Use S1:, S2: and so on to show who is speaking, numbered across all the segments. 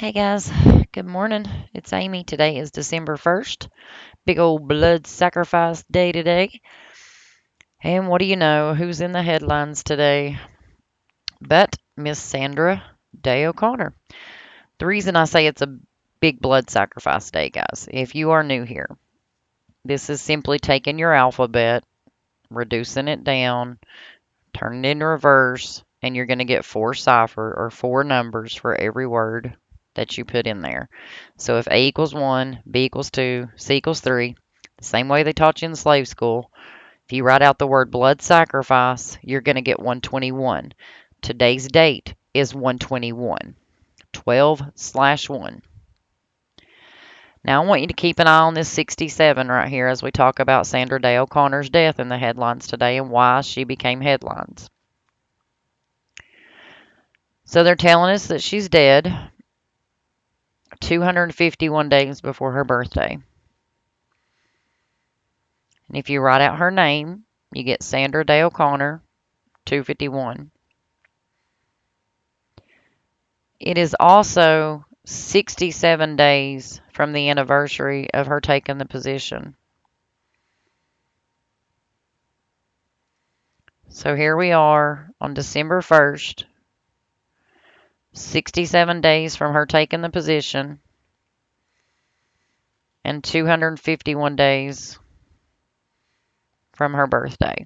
S1: Hey guys, good morning. It's Amy. Today is December 1st. Big old blood sacrifice day today. And what do you know? Who's in the headlines today? But Miss Sandra Day O'Connor. The reason I say it's a big blood sacrifice day, guys, if you are new here, this is simply taking your alphabet, reducing it down, turning it in reverse, and you're going to get four cipher or four numbers for every word that you put in there. So if A equals 1, B equals 2, C equals 3, the same way they taught you in slave school, if you write out the word blood sacrifice, you're going to get 121. Today's date is 121, 12/1. Now I want you to keep an eye on this 67 right here as we talk about Sandra Day O'Connor's death in the headlines today and why she became headlines. So they're telling us that she's dead 251 days before her birthday. And if you write out her name, you get Sandra Day O'Connor, 251. It is also 67 days from the anniversary of her taking the position. So here we are on December 1st, 67 days from her taking the position, and 251 days from her birthday.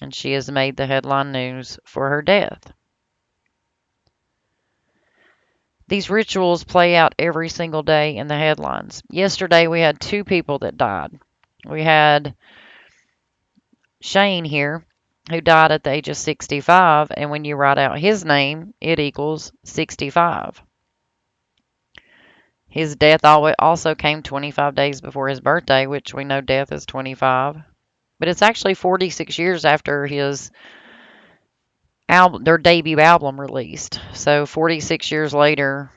S1: And she has made the headline news for her death. These rituals play out every single day in the headlines. Yesterday we had two people that died. We had Shane here, who died at the age of 65, and when you write out his name, it equals 65. His death also came 25 days before his birthday, which we know death is 25. But it's actually 46 years after his their debut album released. So 46 years later,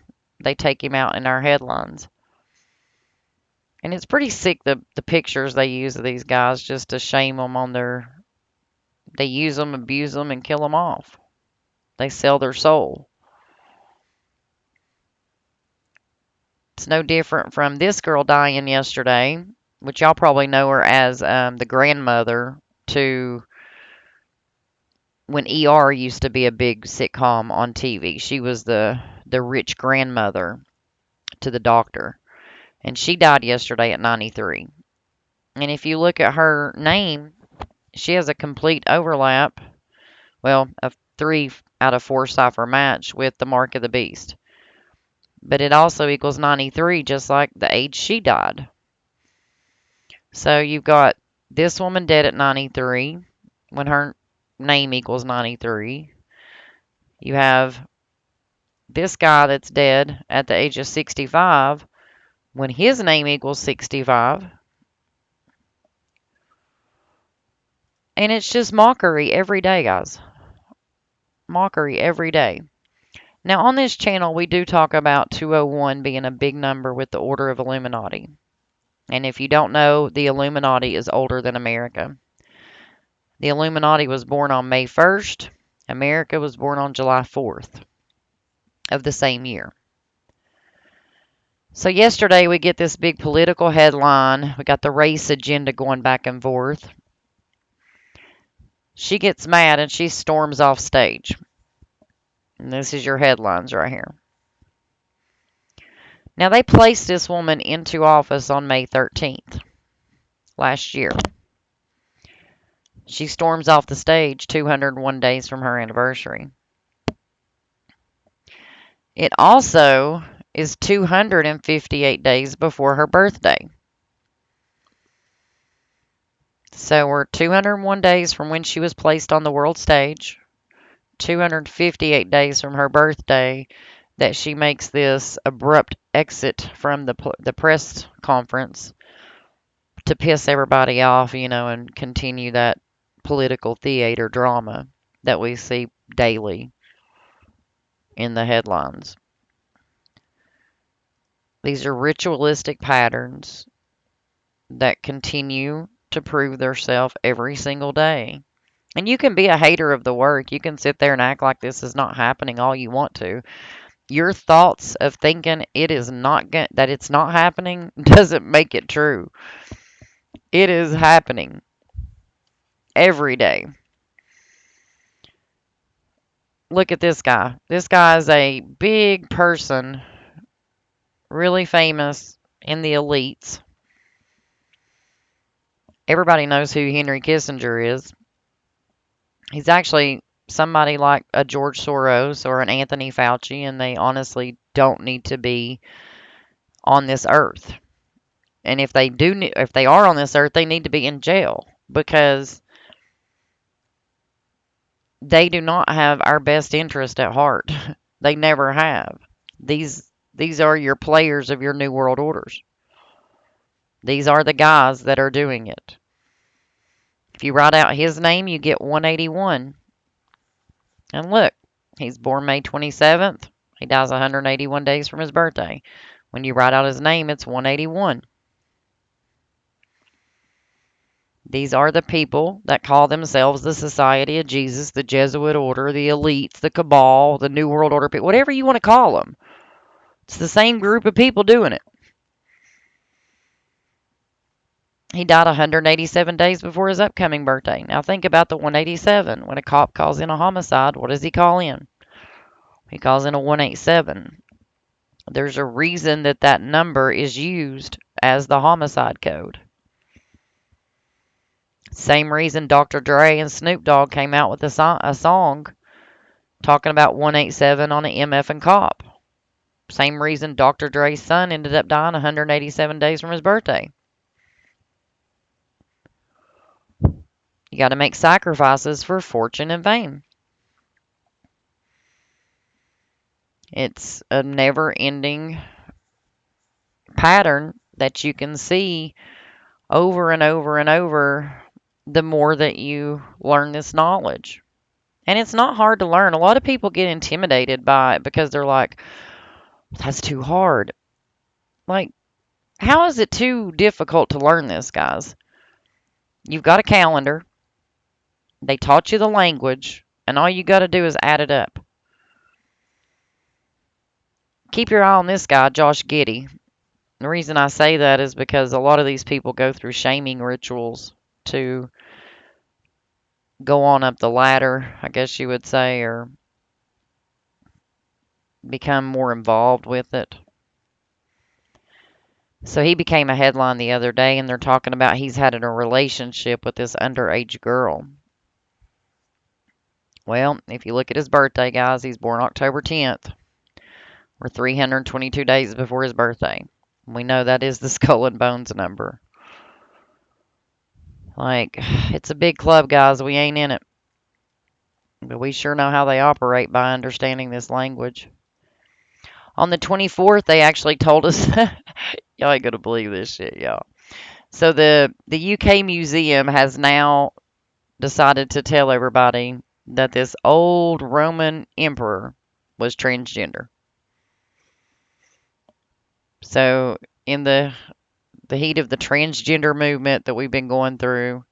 S1: they take him out in our headlines. And it's pretty sick, the pictures they use of these guys just to shame them on their. They use them, abuse them, and kill them off. They sell their soul. It's no different from this girl dying yesterday, which y'all probably know her as the grandmother to when ER used to be a big sitcom on TV. She was the rich grandmother to the doctor, and she died yesterday at 93. And if you look at her name, she has a complete overlap, well, a 3 out of 4 cipher match with the mark of the beast. But it also equals 93, just like the age she died. So you've got this woman dead at 93 when her name equals 93. You have this guy that's dead at the age of 65 when his name equals 65. And it's just mockery every day, guys. Mockery every day. Now, on this channel, we do talk about 201 being a big number with the Order of Illuminati. And if you don't know, the Illuminati is older than America. The Illuminati was born on May 1st. America was born on July 4th of the same year. So yesterday we get this big political headline. We got the race agenda going back and forth. She gets mad and she storms off stage. And this is your headlines right here. Now, they placed this woman into office on May 13th last year. She storms off the stage 201 days from her anniversary. It also is 258 days before her birthday. So we're 201 days from when she was placed on the world stage, 258 days from her birthday that she makes this abrupt exit from the press conference to piss everybody off, and continue that political theater drama that we see daily in the headlines. These are ritualistic patterns that continue to prove themselves every single day. And you can be a hater of the work. You can sit there and act like this is not happening all you want to. Your thoughts of thinking that it's not happening doesn't make it true. It is happening every day. Look at this guy. This guy is a big person, really famous in the elites. Everybody knows who Henry Kissinger is. He's actually somebody like a George Soros or an Anthony Fauci, and they honestly don't need to be on this earth. And if they are on this earth, they need to be in jail because they do not have our best interest at heart. They never have. These are your players of your new world orders. These are the guys that are doing it. If you write out his name, you get 181. And look, he's born May 27th. He dies 181 days from his birthday. When you write out his name, it's 181. These are the people that call themselves the Society of Jesus, the Jesuit Order, the elites, the cabal, the New World Order, whatever you want to call them. It's the same group of people doing it. He died 187 days before his upcoming birthday. Now think about the 187. When a cop calls in a homicide, what does he call in? He calls in a 187. There's a reason that that number is used as the homicide code. Same reason Dr. Dre and Snoop Dogg came out with a song talking about 187 on an MF and cop. Same reason Dr. Dre's son ended up dying 187 days from his birthday. You got to make sacrifices for fortune and fame. It's a never-ending pattern that you can see over and over and over the more that you learn this knowledge. And it's not hard to learn. A lot of people get intimidated by it because they're like, that's too hard. Like, how is it too difficult to learn this, guys? You've got a calendar. They taught you the language, and all you got to do is add it up. Keep your eye on this guy, Josh Giddey. The reason I say that is because a lot of these people go through shaming rituals to go on up the ladder, I guess you would say, or become more involved with it. So he became a headline the other day, and they're talking about he's had a relationship with this underage girl. Well, if you look at his birthday, guys, he's born October 10th. We're 322 days before his birthday. We know that is the skull and bones number. Like, it's a big club, guys. We ain't in it. But we sure know how they operate by understanding this language. On the 24th, they actually told us, y'all ain't going to believe this shit, y'all. So the UK Museum has now decided to tell everybody that this old Roman emperor was transgender. So in the heat of the transgender movement that we've been going through,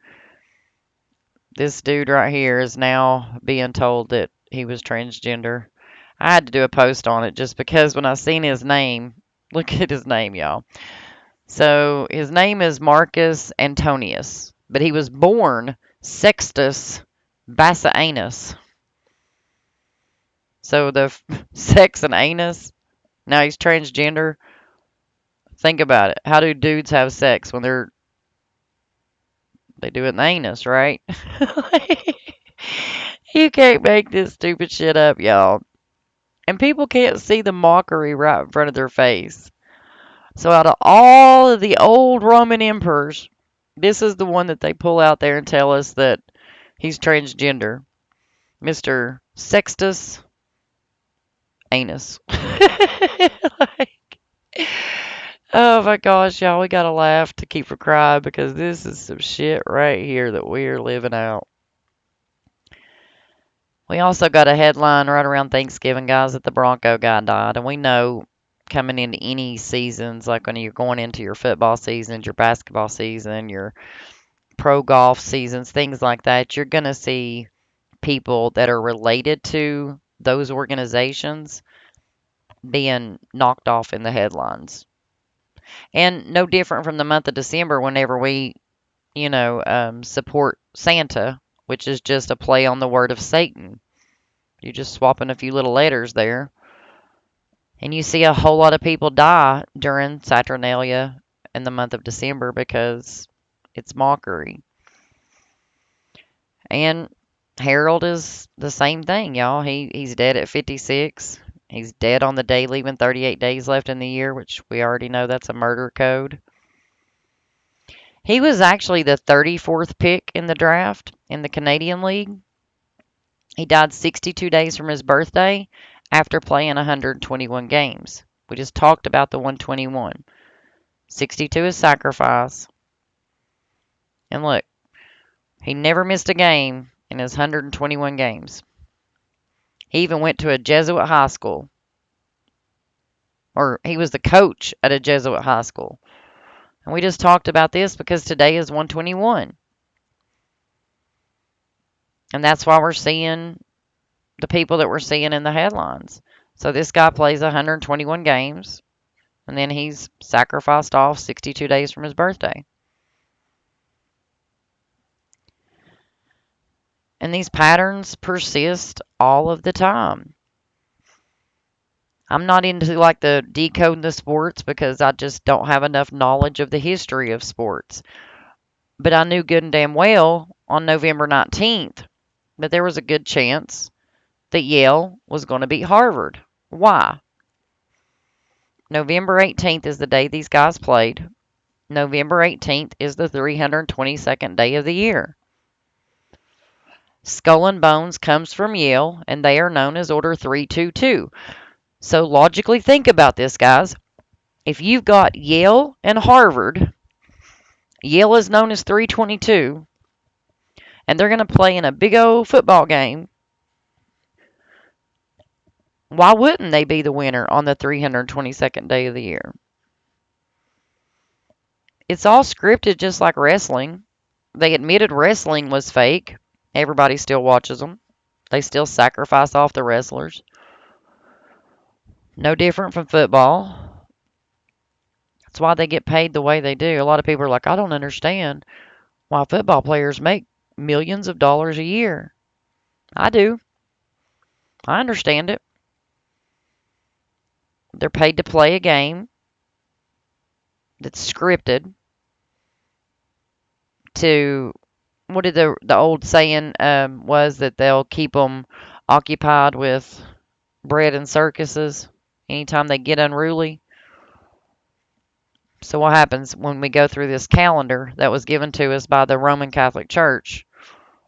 S1: this dude right here is now being told that he was transgender. I had to do a post on it just because when I seen his name, look at his name, y'all. So his name is Marcus Antonius, but he was born Sextus Bassianus. So the sex and anus, now he's transgender. Think about it. How do dudes have sex when they do it in the anus, right? You can't make this stupid shit up, y'all. And people can't see the mockery right in front of their face. So out of all of the old Roman emperors, this is the one that they pull out there and tell us that he's transgender. Mr. Sextus Anus. Like, oh my gosh, y'all, we gotta laugh to keep from crying because this is some shit right here that we are living out. We also got a headline right around Thanksgiving, guys, that the Bronco guy died. And we know coming into any seasons, like when you're going into your football seasons, your basketball season, your pro golf seasons, things like that, you're going to see people that are related to those organizations being knocked off in the headlines. And no different from the month of December whenever we, support Santa, which is just a play on the word of Satan. You're just swapping a few little letters there. And you see a whole lot of people die during Saturnalia in the month of December because it's mockery. And Harold is the same thing, y'all. He's dead at 56. He's dead on the day leaving 38 days left in the year, which we already know that's a murder code. He was actually the 34th pick in the draft in the Canadian League. He died 62 days from his birthday after playing 121 games. We just talked about the 121. 62 is sacrifice. And look, he never missed a game in his 121 games. He even went to a Jesuit high school. Or he was the coach at a Jesuit high school. And we just talked about this because today is 121. And that's why we're seeing the people that we're seeing in the headlines. So this guy plays 121 games, and then he's sacrificed off 62 days from his birthday. And these patterns persist all of the time. I'm not into like the decoding the sports because I just don't have enough knowledge of the history of sports. But I knew good and damn well on November 19th that there was a good chance that Yale was going to beat Harvard. Why? November 18th is the day these guys played. November 18th is the 322nd day of the year. Skull and Bones comes from Yale, and they are known as Order 322. So logically think about this, guys. If you've got Yale and Harvard, Yale is known as 322, and they're going to play in a big old football game. Why wouldn't they be the winner on the 322nd day of the year? It's all scripted just like wrestling. They admitted wrestling was fake. Everybody still watches them. They still sacrifice off the wrestlers. No different from football. That's why they get paid the way they do. A lot of people are like, I don't understand why football players make millions of dollars a year. I do. I understand it. They're paid to play a game that's scripted to, what did the old saying was, that they'll keep them occupied with bread and circuses anytime they get unruly. So what happens when we go through this calendar that was given to us by the Roman Catholic Church?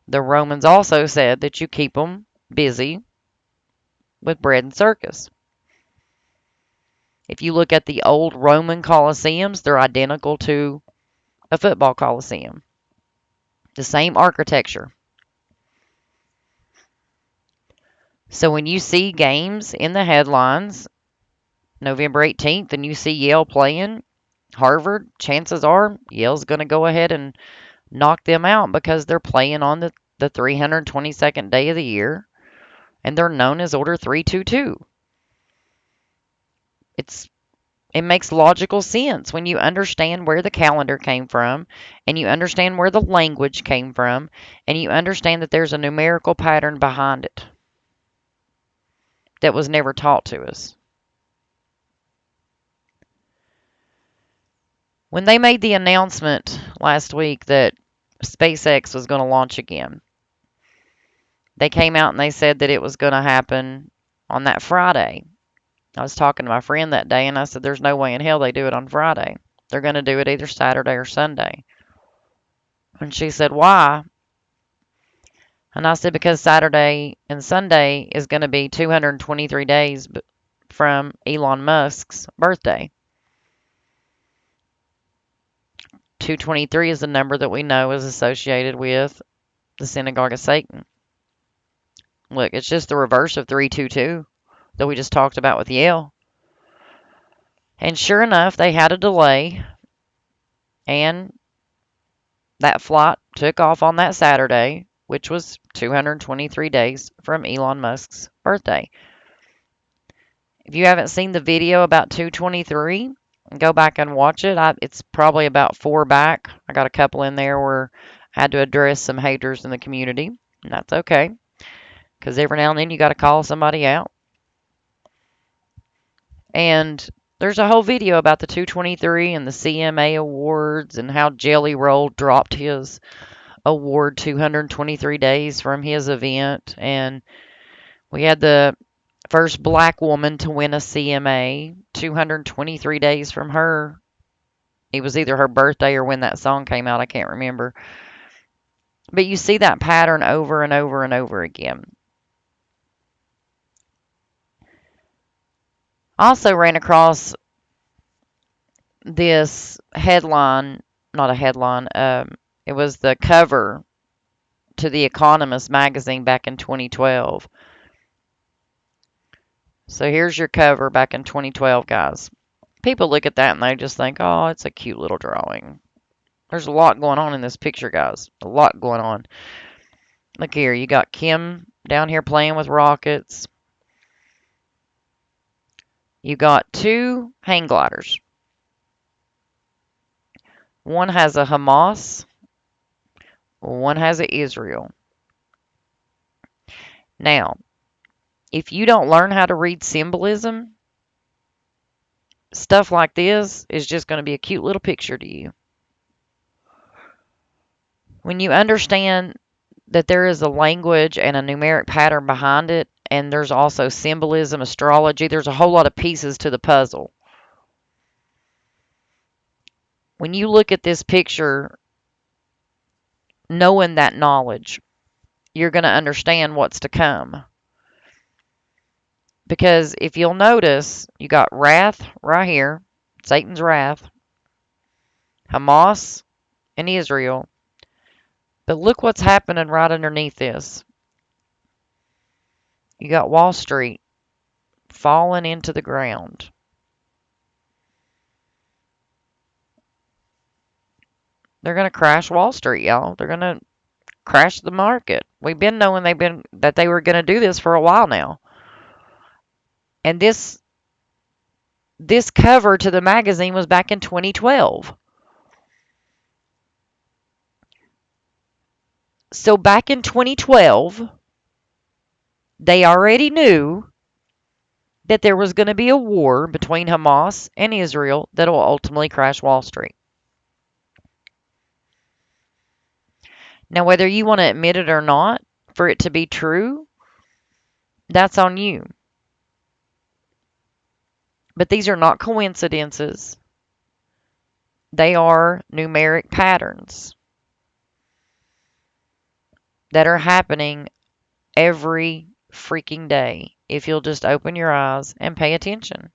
S1: The Romans also said that you keep them busy with bread and circus. If you look at the old Roman Colosseums, they're identical to a football Colosseum. The same architecture. So when you see games in the headlines, November 18th, and you see Yale playing Harvard, chances are Yale's going to go ahead and knock them out because they're playing on the 322nd day of the year, and they're known as Order 322. It makes logical sense when you understand where the calendar came from, and you understand where the language came from, and you understand that there's a numerical pattern behind it that was never taught to us. When they made the announcement last week that SpaceX was going to launch again, they came out and they said that it was going to happen on that Friday. I was talking to my friend that day, and I said, there's no way in hell they do it on Friday. They're going to do it either Saturday or Sunday. And she said, why? And I said, because Saturday and Sunday is going to be 223 days from Elon Musk's birthday. 223 is the number that we know is associated with the synagogue of Satan. Look, it's just the reverse of 322 that we just talked about with Yale. And sure enough, they had a delay, and that flight took off on that Saturday, which was 223 days from Elon Musk's birthday. If you haven't seen the video about 223, go back and watch it. It's probably about 4 back. I got a couple in there where I had to address some haters in the community, and that's okay, because every now and then you got to call somebody out. And there's a whole video about the 223 and the CMA awards and how Jelly Roll dropped his award 223 days from his event. And we had the first black woman to win a CMA 223 days from her. It was either her birthday or when that song came out. I can't remember. But you see that pattern over and over and over again. Also ran across this headline, not a headline, it was the cover to The Economist magazine back in 2012. So here's your cover back in 2012, guys. People look at that and they just think, oh, it's a cute little drawing. There's a lot going on in this picture, guys. A lot going on. Look here, you got Kim down here playing with rockets. You got 2 hang gliders. One has a Hamas, one has a Israel. Now, if you don't learn how to read symbolism, stuff like this is just going to be a cute little picture to you. When you understand that there is a language and a numeric pattern behind it, and there's also symbolism, astrology, there's a whole lot of pieces to the puzzle. When you look at this picture, knowing that knowledge, you're going to understand what's to come. Because if you'll notice, you got wrath right here, Satan's wrath, Hamas, and Israel. But look what's happening right underneath this. You got Wall Street falling into the ground. They're going to crash Wall Street, y'all. They're going to crash the market. We've been knowing that they were going to do this for a while now. And this cover to the magazine was back in 2012. So back in 2012, they already knew that there was going to be a war between Hamas and Israel that will ultimately crash Wall Street. Now, whether you want to admit it or not, for it to be true, that's on you. But these are not coincidences. They are numeric patterns that are happening every freaking day if you'll just open your eyes and pay attention.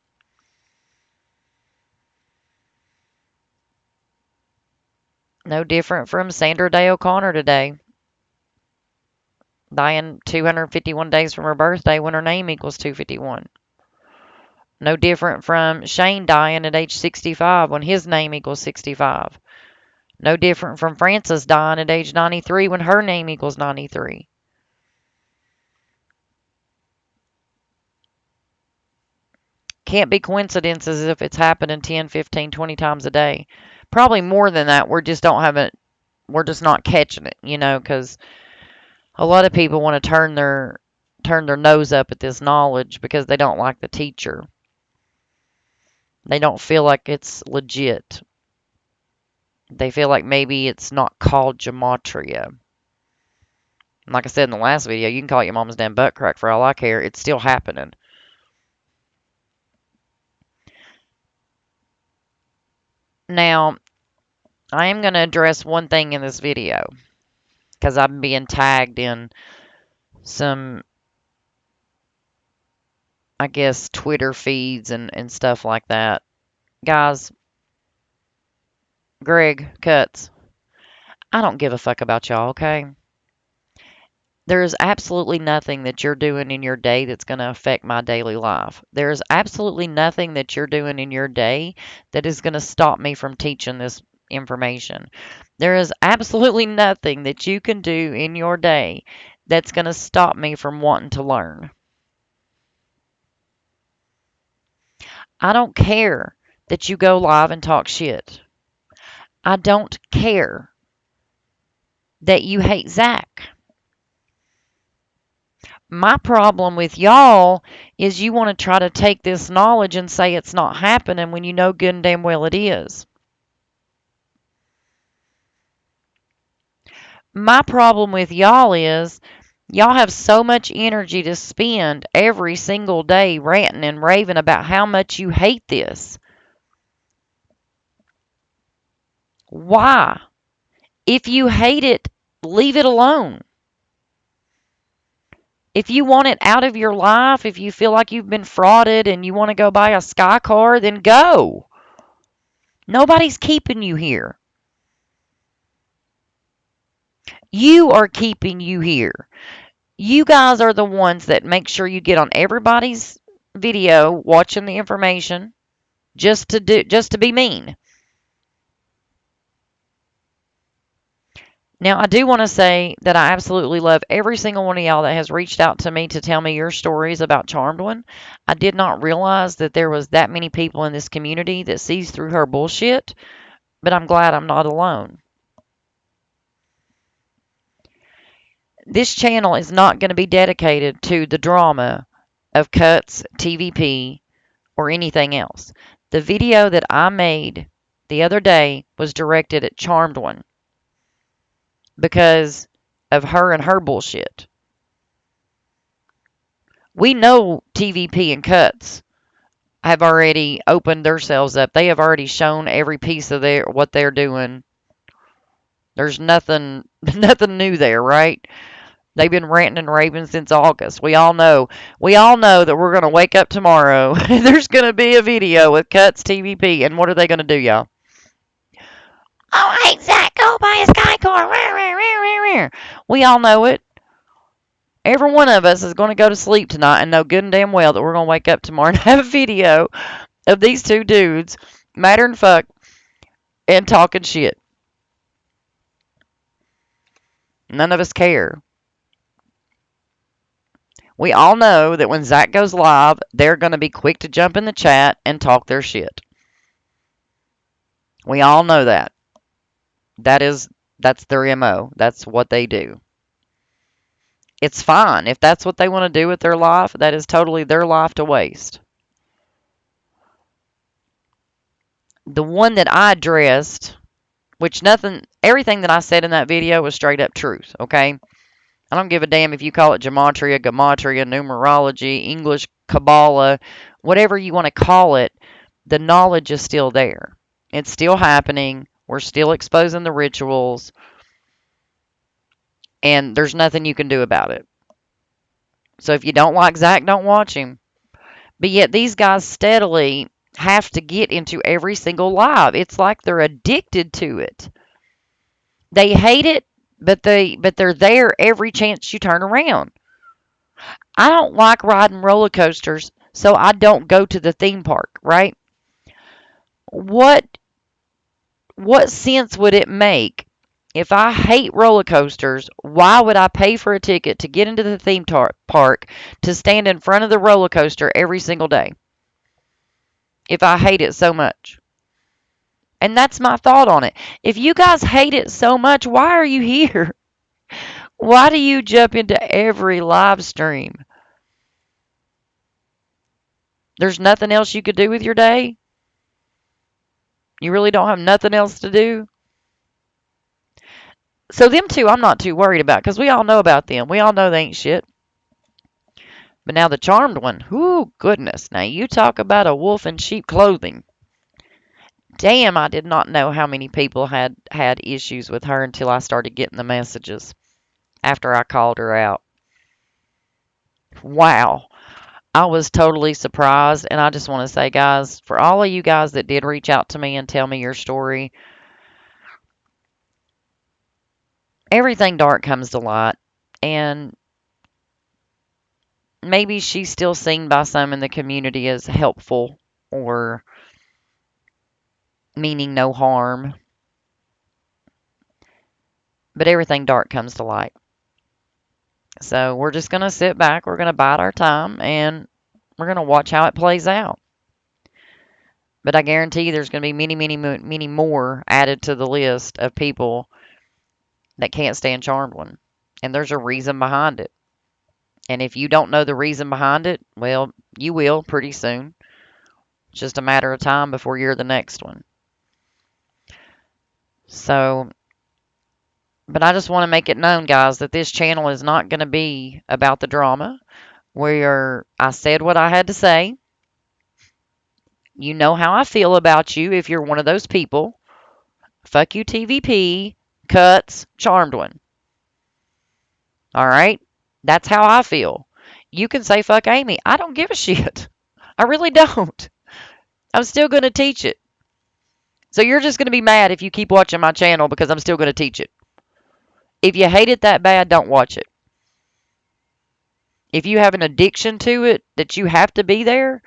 S1: No different from Sandra Day O'Connor today, dying 251 days from her birthday when her name equals 251. No different from Shane dying at age 65 when his name equals 65. No different from Frances dying at age 93 when her name equals 93. Can't be coincidences if it's happening 10, 15, 20 times a day. Probably more than that. We're just not catching it, because a lot of people want to turn their nose up at this knowledge because they don't like the teacher. They don't feel like it's legit. They feel like maybe it's not called gematria. Like I said in the last video, you can call it your mom's damn butt crack for all I care. It's still happening. Now, I am going to address one thing in this video because I'm being tagged in some, I guess, Twitter feeds and stuff like that. Guys, Greg Cuts, I don't give a fuck about y'all, okay? There is absolutely nothing that you're doing in your day that's going to affect my daily life. There is absolutely nothing that you're doing in your day that is going to stop me from teaching this information. There is absolutely nothing that you can do in your day that's going to stop me from wanting to learn. I don't care that you go live and talk shit. I don't care that you hate Zach. My problem with y'all is you want to try to take this knowledge and say it's not happening when you know good and damn well it is. My problem with y'all is y'all have so much energy to spend every single day ranting and raving about how much you hate this. Why? If you hate it, leave it alone. If you want it out of your life, if you feel like you've been frauded and you want to go buy a sky car, then go. Nobody's keeping you here. You are keeping you here. You guys are the ones that make sure you get on everybody's video watching the information just to be mean. Now, I do want to say that I absolutely love every single one of y'all that has reached out to me to tell me your stories about Charmed One. I did not realize that there was that many people in this community that sees through her bullshit, but I'm glad I'm not alone. This channel is not going to be dedicated to the drama of Cuts, TVP, or anything else. The video that I made the other day was directed at Charmed One because of her and her bullshit. We know TVP and Cuts have already opened themselves up. They have already shown every piece of what they're doing. There's nothing new there, right? They've been ranting and raving since August. We all know. We all know that we're going to wake up tomorrow. There's going to be a video with Cuts TVP. And what are they going to do, y'all? Oh, hey, Zach, go buy a sky car. We all know it. Every one of us is going to go to sleep tonight and know good and damn well that we're going to wake up tomorrow and have a video of these two dudes matter and fuck and talking shit. None of us care. We all know that when Zach goes live, they're going to be quick to jump in the chat and talk their shit. We all know that. That's their MO. That's what they do. It's fine. If that's what they want to do with their life, that is totally their life to waste. The one that I addressed, which everything that I said in that video was straight up truth, okay? I don't give a damn if you call it gematria, numerology, English, Kabbalah, whatever you want to call it, the knowledge is still there. It's still happening. We're still exposing the rituals. And there's nothing you can do about it. So if you don't like Zach, don't watch him. But yet these guys steadily have to get into every single live. It's like they're addicted to it. They hate it, but they're there every chance you turn around. I don't like riding roller coasters, so I don't go to the theme park, right? What sense would it make if I hate roller coasters? Why would I pay for a ticket to get into the theme park to stand in front of the roller coaster every single day if I hate it so much? And that's my thought on it. If you guys hate it so much, why are you here? Why do you jump into every live stream? There's nothing else you could do with your day? You really don't have nothing else to do? So them two I'm not too worried about because we all know about them. We all know they ain't shit. But now the Charmed One, whoo, goodness. Now you talk about a wolf in sheep clothing. Damn, I did not know how many people had issues with her until I started getting the messages after I called her out. Wow. I was totally surprised, and I just want to say, guys, for all of you guys that did reach out to me and tell me your story, everything dark comes to light, and maybe she's still seen by some in the community as helpful or meaning no harm. But everything dark comes to light. So we're just going to sit back, we're going to bide our time, and we're going to watch how it plays out. But I guarantee you there's going to be many, many, many more added to the list of people that can't stand Charmed One. And there's a reason behind it. And if you don't know the reason behind it, well, you will pretty soon. It's just a matter of time before you're the next one. So, but I just want to make it known, guys, that this channel is not going to be about the drama. I said what I had to say. You know how I feel about you if you're one of those people. Fuck you, TVP, cuts, Charmed One. All right? That's how I feel. You can say fuck Amy. I don't give a shit. I really don't. I'm still going to teach it. So you're just going to be mad if you keep watching my channel because I'm still going to teach it. If you hate it that bad, don't watch it. If you have an addiction to it that you have to be there,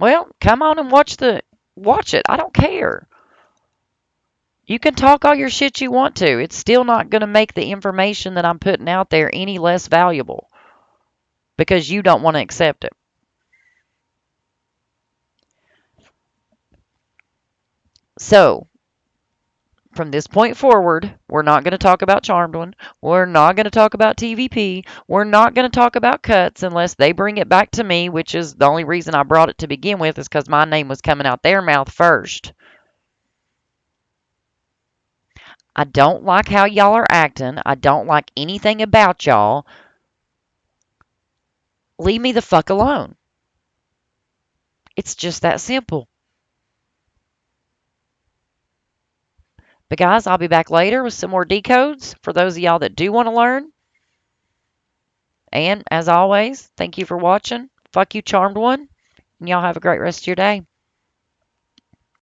S1: well, come on and watch it. I don't care. You can talk all your shit you want to. It's still not going to make the information that I'm putting out there any less valuable because you don't want to accept it. So, from this point forward, we're not going to talk about Charmed One. We're not going to talk about TVP. We're not going to talk about cuts unless they bring it back to me, which is the only reason I brought it to begin with is because my name was coming out their mouth first. I don't like how y'all are acting. I don't like anything about y'all. Leave me the fuck alone. It's just that simple. But guys, I'll be back later with some more decodes for those of y'all that do want to learn. And as always, thank you for watching. Fuck you, Charmed One. And y'all have a great rest of your day.